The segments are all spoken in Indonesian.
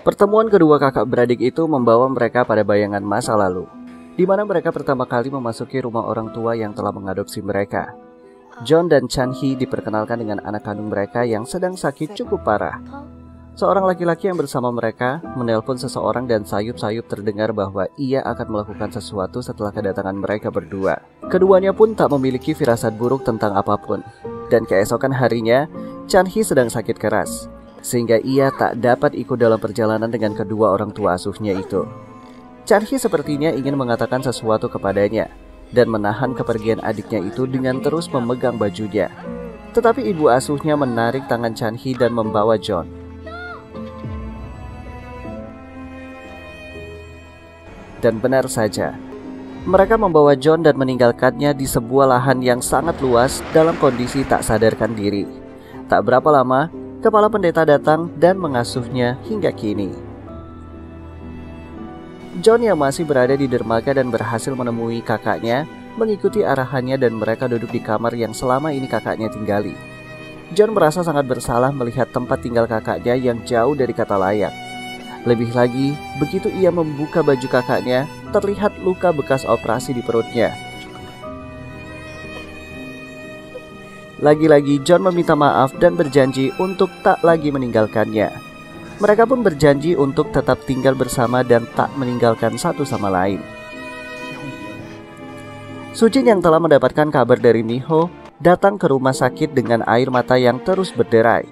Pertemuan kedua kakak beradik itu membawa mereka pada bayangan masa lalu, di mana mereka pertama kali memasuki rumah orang tua yang telah mengadopsi mereka. John dan Chan-hee diperkenalkan dengan anak kandung mereka yang sedang sakit cukup parah. Seorang laki-laki yang bersama mereka menelpon seseorang dan sayup-sayup terdengar bahwa ia akan melakukan sesuatu setelah kedatangan mereka berdua. Keduanya pun tak memiliki firasat buruk tentang apapun. Dan keesokan harinya, Chan-hee sedang sakit keras, sehingga ia tak dapat ikut dalam perjalanan dengan kedua orang tua asuhnya itu. Chan-hee sepertinya ingin mengatakan sesuatu kepadanya dan menahan kepergian adiknya itu dengan terus memegang bajunya. Tetapi ibu asuhnya menarik tangan Chan-hee dan membawa John. Dan benar saja, mereka membawa John dan meninggalkannya di sebuah lahan yang sangat luas dalam kondisi tak sadarkan diri. Tak berapa lama, kepala pendeta datang dan mengasuhnya hingga kini. John yang masih berada di dermaga dan berhasil menemui kakaknya, mengikuti arahannya dan mereka duduk di kamar yang selama ini kakaknya tinggali. John merasa sangat bersalah melihat tempat tinggal kakaknya yang jauh dari kata layak. Lebih lagi, begitu ia membuka baju kakaknya, terlihat luka bekas operasi di perutnya. Lagi-lagi John meminta maaf dan berjanji untuk tak lagi meninggalkannya. Mereka pun berjanji untuk tetap tinggal bersama dan tak meninggalkan satu sama lain. Sujin yang telah mendapatkan kabar dari Miho datang ke rumah sakit dengan air mata yang terus berderai.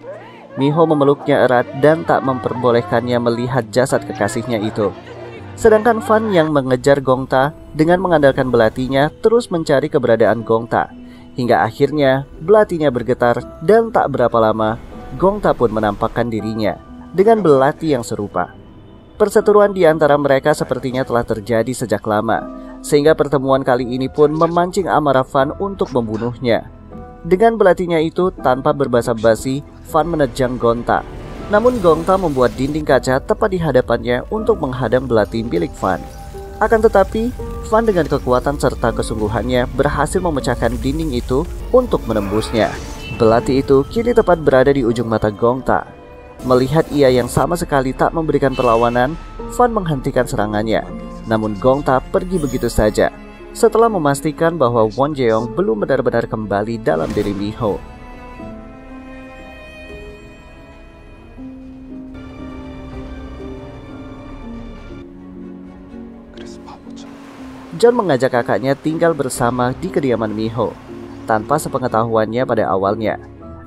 Miho memeluknya erat dan tak memperbolehkannya melihat jasad kekasihnya itu. Sedangkan Fan yang mengejar Gongta dengan mengandalkan belatinya terus mencari keberadaan Gongta. Hingga akhirnya belatinya bergetar dan tak berapa lama Gongta pun menampakkan dirinya dengan belati yang serupa. Perseteruan di antara mereka sepertinya telah terjadi sejak lama, sehingga pertemuan kali ini pun memancing amarah Fan untuk membunuhnya. Dengan belatinya itu, tanpa berbasa-basi, Fan menerjang Gongta. Namun Gongta membuat dinding kaca tepat di hadapannya untuk menghadang belati milik Fan. Akan tetapi, Fan dengan kekuatan serta kesungguhannya berhasil memecahkan dinding itu untuk menembusnya. Belati itu kini tepat berada di ujung mata Gongta. Melihat ia yang sama sekali tak memberikan perlawanan, Fan menghentikan serangannya. Namun Gongta pergi begitu saja, setelah memastikan bahwa Won Jeong belum benar-benar kembali dalam diri Miho. John mengajak kakaknya tinggal bersama di kediaman Miho, tanpa sepengetahuannya pada awalnya.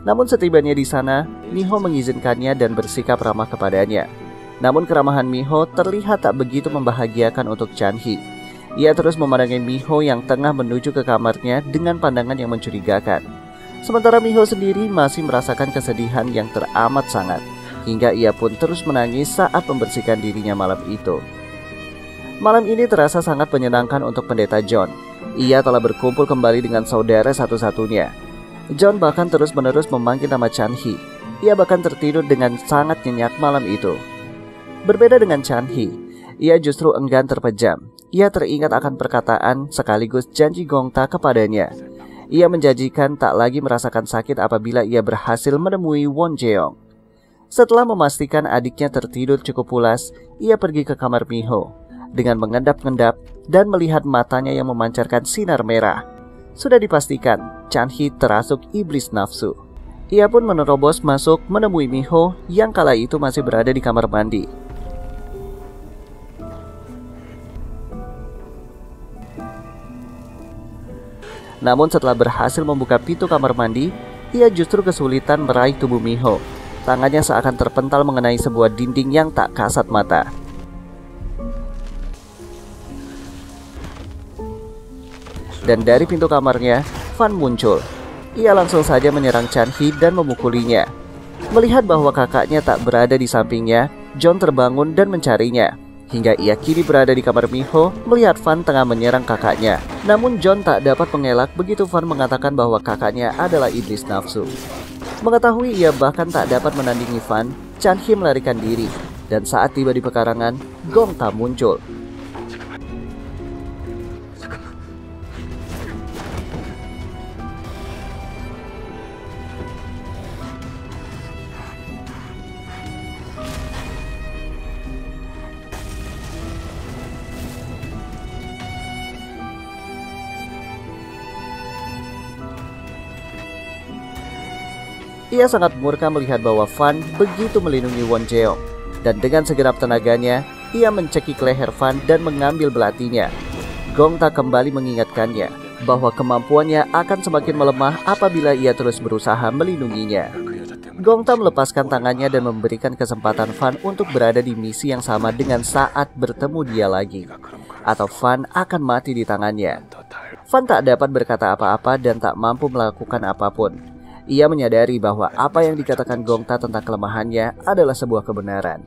Namun setibanya di sana, Miho mengizinkannya dan bersikap ramah kepadanya. Namun keramahan Miho terlihat tak begitu membahagiakan untuk Chan-hee. Ia terus memandangi Miho yang tengah menuju ke kamarnya dengan pandangan yang mencurigakan. Sementara Miho sendiri masih merasakan kesedihan yang teramat sangat, hingga ia pun terus menangis saat membersihkan dirinya malam itu. Malam ini terasa sangat menyenangkan untuk pendeta John. Ia telah berkumpul kembali dengan saudara satu-satunya. John bahkan terus-menerus memanggil nama Chan-hee. Ia bahkan tertidur dengan sangat nyenyak malam itu. Berbeda dengan Chan-hee, ia justru enggan terpejam. Ia teringat akan perkataan sekaligus janji Gongta kepadanya. Ia menjanjikan tak lagi merasakan sakit apabila ia berhasil menemui Won Jeong. Setelah memastikan adiknya tertidur cukup pulas, ia pergi ke kamar Miho dengan mengendap-endap dan melihat matanya yang memancarkan sinar merah. Sudah dipastikan Chan-hee terasuk iblis nafsu. Ia pun menerobos masuk menemui Miho yang kala itu masih berada di kamar mandi. Namun setelah berhasil membuka pintu kamar mandi, ia justru kesulitan meraih tubuh Miho. Tangannya seakan terpental mengenai sebuah dinding yang tak kasat mata. Dan dari pintu kamarnya, Fan muncul. Ia langsung saja menyerang Chan-hee dan memukulinya. Melihat bahwa kakaknya tak berada di sampingnya, John terbangun dan mencarinya. Hingga ia kini berada di kamar Miho melihat Fan tengah menyerang kakaknya. Namun John tak dapat mengelak begitu Fan mengatakan bahwa kakaknya adalah iblis nafsu. Mengetahui ia bahkan tak dapat menandingi Fan, Chan-hee melarikan diri. Dan saat tiba di pekarangan, Gongta muncul. Ia sangat murka melihat bahwa Fan begitu melindungi Won Jeong, dan dengan segenap tenaganya, ia mencekik leher Fan dan mengambil belatinya. Gongta kembali mengingatkannya bahwa kemampuannya akan semakin melemah apabila ia terus berusaha melindunginya. Gongta melepaskan tangannya dan memberikan kesempatan Fan untuk berada di misi yang sama dengan saat bertemu dia lagi, atau Fan akan mati di tangannya. Fan tak dapat berkata apa-apa dan tak mampu melakukan apapun. Ia menyadari bahwa apa yang dikatakan Gongta tentang kelemahannya adalah sebuah kebenaran.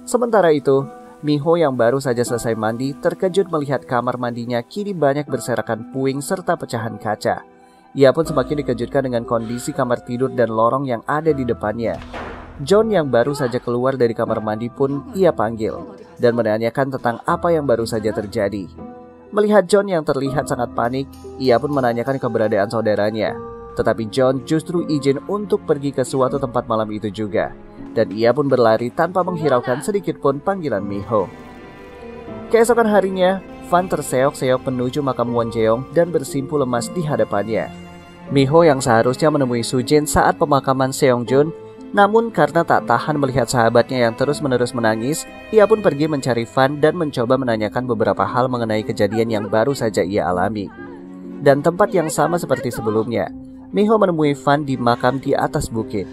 Sementara itu, Miho yang baru saja selesai mandi terkejut melihat kamar mandinya kini banyak berserakan puing serta pecahan kaca. Ia pun semakin dikejutkan dengan kondisi kamar tidur dan lorong yang ada di depannya. John yang baru saja keluar dari kamar mandi pun ia panggil dan menanyakan tentang apa yang baru saja terjadi. Melihat John yang terlihat sangat panik, ia pun menanyakan keberadaan saudaranya. Tetapi John justru izin untuk pergi ke suatu tempat malam itu juga, dan ia pun berlari tanpa menghiraukan sedikit pun panggilan Miho. Keesokan harinya, Fan terseok-seok menuju makam Won Jeong dan bersimpuh lemas di hadapannya. Miho yang seharusnya menemui Sujin saat pemakaman Seongjun, namun karena tak tahan melihat sahabatnya yang terus-menerus menangis, ia pun pergi mencari Fan dan mencoba menanyakan beberapa hal mengenai kejadian yang baru saja ia alami. Dan tempat yang sama seperti sebelumnya, Miho menemui Fan di makam di atas bukit.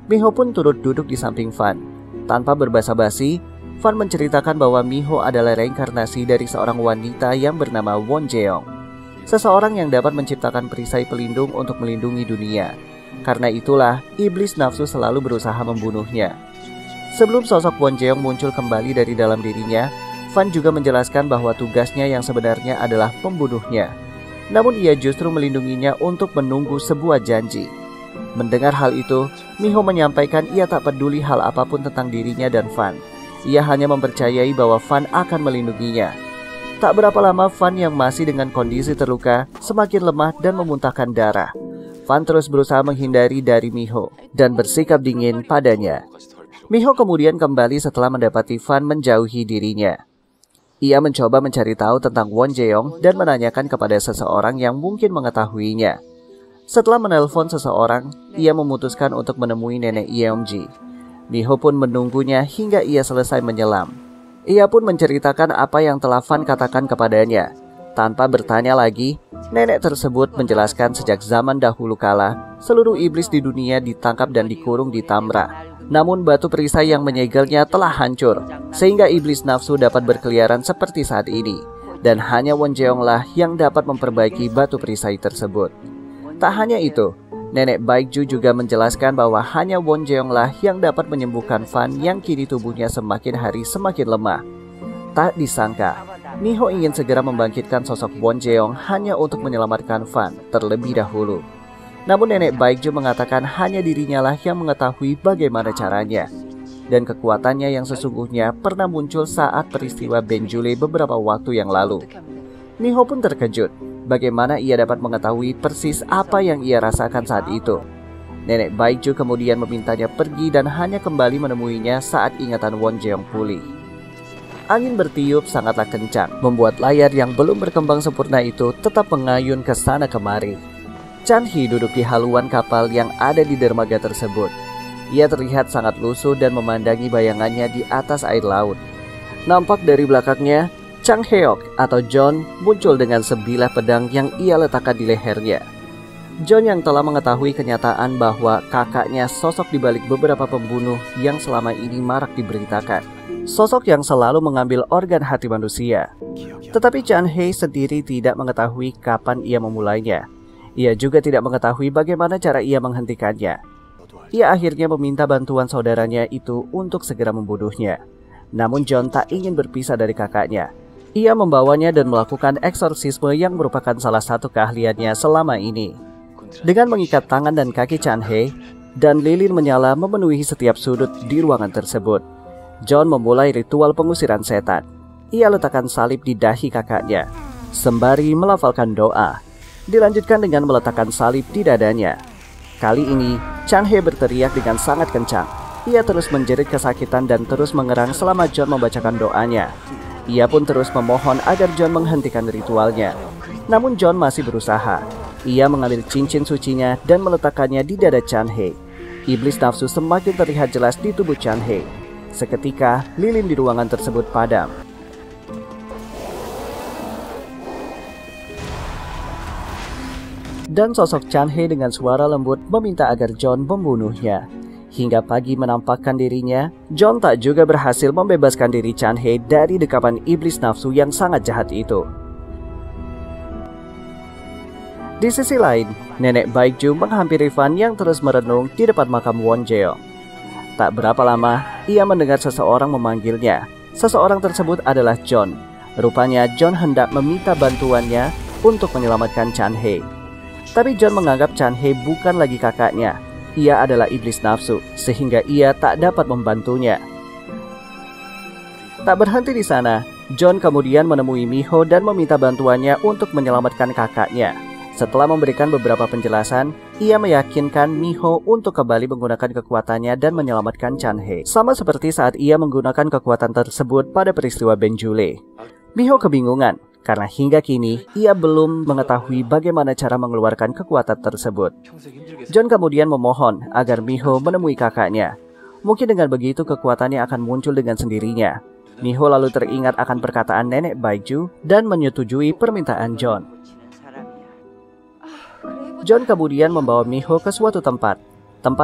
Miho pun turut duduk di samping Fan. Tanpa berbasa-basi, Fan menceritakan bahwa Miho adalah reinkarnasi dari seorang wanita yang bernama Won Jeong, seseorang yang dapat menciptakan perisai pelindung untuk melindungi dunia. Karena itulah, iblis nafsu selalu berusaha membunuhnya. Sebelum sosok Won Jeong muncul kembali dari dalam dirinya, Fan juga menjelaskan bahwa tugasnya yang sebenarnya adalah pembunuhnya. Namun ia justru melindunginya untuk menunggu sebuah janji. Mendengar hal itu, Miho menyampaikan ia tak peduli hal apapun tentang dirinya dan Fan. Ia hanya mempercayai bahwa Fan akan melindunginya. Tak berapa lama Fan yang masih dengan kondisi terluka semakin lemah dan memuntahkan darah. Fan terus berusaha menghindari dari Miho dan bersikap dingin padanya. Miho kemudian kembali setelah mendapati Fan menjauhi dirinya. Ia mencoba mencari tahu tentang Won Jeong dan menanyakan kepada seseorang yang mungkin mengetahuinya. Setelah menelpon seseorang, ia memutuskan untuk menemui nenek Yeongji. Miho pun menunggunya hingga ia selesai menyelam. Ia pun menceritakan apa yang telah Fan katakan kepadanya. Tanpa bertanya lagi, nenek tersebut menjelaskan sejak zaman dahulu kala, seluruh iblis di dunia ditangkap dan dikurung di Tamra. Namun batu perisai yang menyegelnya telah hancur, sehingga iblis nafsu dapat berkeliaran seperti saat ini. Dan hanya Won Jeonglah yang dapat memperbaiki batu perisai tersebut. Tak hanya itu, nenek Baekju juga menjelaskan bahwa hanya Won Jeonglah yang dapat menyembuhkan Fan yang kini tubuhnya semakin hari semakin lemah. Tak disangka, Miho ingin segera membangkitkan sosok Won Jeong hanya untuk menyelamatkan Fan terlebih dahulu. Namun nenek Baekju mengatakan hanya dirinya lah yang mengetahui bagaimana caranya. Dan kekuatannya yang sesungguhnya pernah muncul saat peristiwa Benjule beberapa waktu yang lalu. Miho pun terkejut bagaimana ia dapat mengetahui persis apa yang ia rasakan saat itu. Nenek Baekju kemudian memintanya pergi dan hanya kembali menemuinya saat ingatan Won Jeong pulih. Angin bertiup sangatlah kencang, membuat layar yang belum berkembang sempurna itu tetap mengayun ke sana kemari. Chan-hee duduk di haluan kapal yang ada di dermaga tersebut. Ia terlihat sangat lusuh dan memandangi bayangannya di atas air laut. Nampak dari belakangnya, Chang Heok atau John muncul dengan sebilah pedang yang ia letakkan di lehernya. John yang telah mengetahui kenyataan bahwa kakaknya sosok di balik beberapa pembunuh yang selama ini marak diberitakan. Sosok yang selalu mengambil organ hati manusia. Tetapi Chan-hee sendiri tidak mengetahui kapan ia memulainya. Ia juga tidak mengetahui bagaimana cara ia menghentikannya. Ia akhirnya meminta bantuan saudaranya itu untuk segera membunuhnya. Namun John tak ingin berpisah dari kakaknya. Ia membawanya dan melakukan eksorsisme yang merupakan salah satu keahliannya selama ini. Dengan mengikat tangan dan kaki Chan-hee, dan lilin menyala memenuhi setiap sudut di ruangan tersebut, John memulai ritual pengusiran setan. Ia letakkan salib di dahi kakaknya, sembari melafalkan doa. Dilanjutkan dengan meletakkan salib di dadanya. Kali ini, Chan-hee berteriak dengan sangat kencang. Ia terus menjerit kesakitan dan terus mengerang selama John membacakan doanya. Ia pun terus memohon agar John menghentikan ritualnya. Namun John masih berusaha. Ia mengambil cincin sucinya dan meletakkannya di dada Chan-hee. iblis nafsu semakin terlihat jelas di tubuh Chan He. Seketika, lilin di ruangan tersebut padam. Dan sosok Chan He dengan suara lembut meminta agar John membunuhnya. Hingga pagi menampakkan dirinya, John tak juga berhasil membebaskan diri Chan He dari dekapan iblis nafsu yang sangat jahat itu. Di sisi lain, nenek Baekju menghampiri Fan yang terus merenung di depan makam Won Jeo. Tak berapa lama, ia mendengar seseorang memanggilnya. Seseorang tersebut adalah John. Rupanya John hendak meminta bantuannya untuk menyelamatkan Chan He. Tapi John menganggap Chan He bukan lagi kakaknya. Ia adalah iblis nafsu, sehingga ia tak dapat membantunya. Tak berhenti di sana, John kemudian menemui Miho dan meminta bantuannya untuk menyelamatkan kakaknya. Setelah memberikan beberapa penjelasan, ia meyakinkan Miho untuk kembali menggunakan kekuatannya dan menyelamatkan Chan He. Sama seperti saat ia menggunakan kekuatan tersebut pada peristiwa Benjule. Miho kebingungan, karena hingga kini ia belum mengetahui bagaimana cara mengeluarkan kekuatan tersebut. John kemudian memohon agar Miho menemui kakaknya. Mungkin dengan begitu kekuatannya akan muncul dengan sendirinya. Miho lalu teringat akan perkataan nenek Baekju dan menyetujui permintaan John. John kemudian membawa Miho ke suatu tempat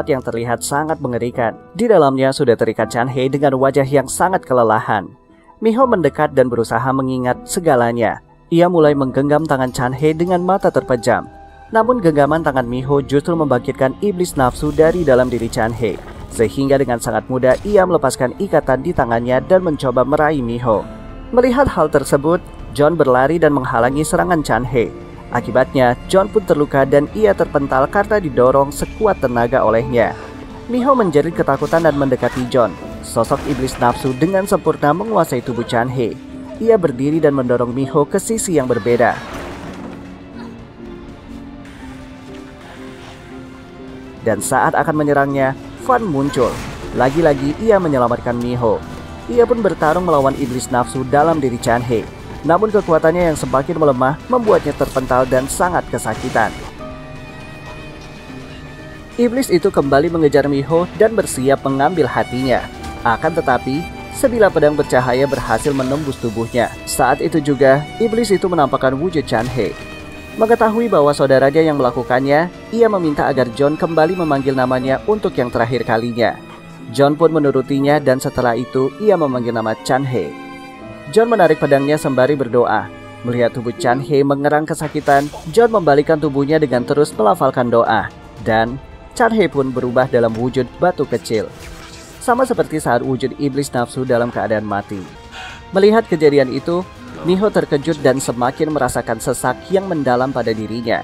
yang terlihat sangat mengerikan. Di dalamnya sudah terikat Chan He dengan wajah yang sangat kelelahan. Miho mendekat dan berusaha mengingat segalanya. Ia mulai menggenggam tangan Chan He dengan mata terpejam. Namun genggaman tangan Miho justru membangkitkan iblis nafsu dari dalam diri Chan He. Sehingga dengan sangat mudah ia melepaskan ikatan di tangannya dan mencoba meraih Miho. Melihat hal tersebut, John berlari dan menghalangi serangan Chan He. Akibatnya, John pun terluka dan ia terpental karena didorong sekuat tenaga olehnya. Miho menjerit ketakutan dan mendekati John. Sosok iblis nafsu dengan sempurna menguasai tubuh Chan He. Ia berdiri dan mendorong Miho ke sisi yang berbeda. Dan saat akan menyerangnya, Fan muncul. Lagi-lagi ia menyelamatkan Miho. Ia pun bertarung melawan iblis nafsu dalam diri Chan He. Namun kekuatannya yang semakin melemah membuatnya terpental dan sangat kesakitan. Iblis itu kembali mengejar Miho dan bersiap mengambil hatinya. Akan tetapi, sebilah pedang bercahaya berhasil menembus tubuhnya. Saat itu juga, iblis itu menampakkan wujud Chan He. Mengetahui bahwa saudaranya yang melakukannya, ia meminta agar John kembali memanggil namanya untuk yang terakhir kalinya. John pun menurutinya dan setelah itu ia memanggil nama Chan He. John menarik pedangnya sembari berdoa. Melihat tubuh Chan He mengerang kesakitan, John membalikkan tubuhnya dengan terus melafalkan doa. Dan Chan He pun berubah dalam wujud batu kecil. Sama seperti saat wujud iblis nafsu dalam keadaan mati. Melihat kejadian itu, Miho terkejut dan semakin merasakan sesak yang mendalam pada dirinya.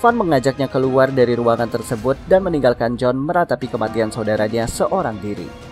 Fan mengajaknya keluar dari ruangan tersebut dan meninggalkan John meratapi kematian saudaranya seorang diri.